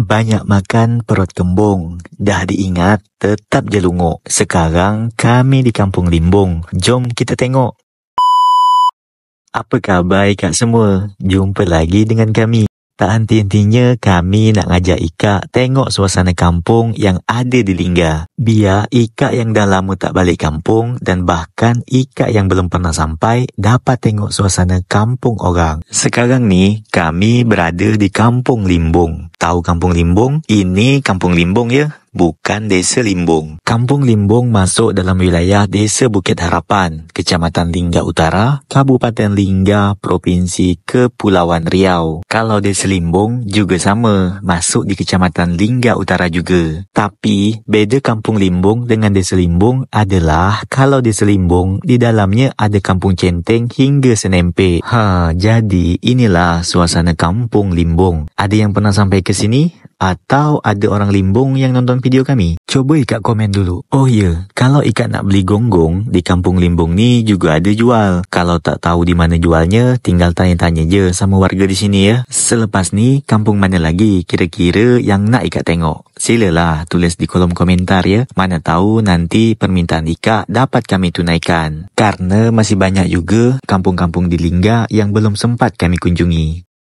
Banyak makan perut kembung. Dah diingat, tetap je lunguk. Sekarang kami di Kampung Limbung. Jom kita tengok. Apa khabar Ikak semua? Jumpa lagi dengan kami. Tak henti-hentinya kami nak ngajak Ikak tengok suasana kampung yang ada di Lingga. Biar Ikak yang dah lama tak balik kampung dan bahkan Ikak yang belum pernah sampai dapat tengok suasana kampung orang. Sekarang ni kami berada di Kampung Limbung. Tahu Kampung Limbung? Ini Kampung Limbung ya, bukan Desa Limbung. Kampung Limbung masuk dalam wilayah Desa Bukit Harapan, Kecamatan Lingga Utara, Kabupaten Lingga, Provinsi Kepulauan Riau. Kalau Desa Limbung juga sama, masuk di Kecamatan Lingga Utara juga. Tapi beza Kampung Limbung dengan Desa Limbung adalah kalau Desa Limbung di dalamnya ada kampung centeng hingga senempe. Jadi inilah suasana Kampung Limbung. Ada yang pernah sampai ke sini? Atau ada orang Limbung yang nonton video kami? Coba Ikak komen dulu. Oh ya, kalau Ikak nak beli gonggong, di Kampung Limbung ni juga ada jual. Kalau tak tahu di mana jualnya, tinggal tanya-tanya je sama warga di sini ya. Selepas ni, kampung mana lagi kira-kira yang nak Ikak tengok? Silalah tulis di kolom komentar ya. Mana tahu nanti permintaan Ikak dapat kami tunaikan. Karena masih banyak juga kampung-kampung di Lingga yang belum sempat kami kunjungi.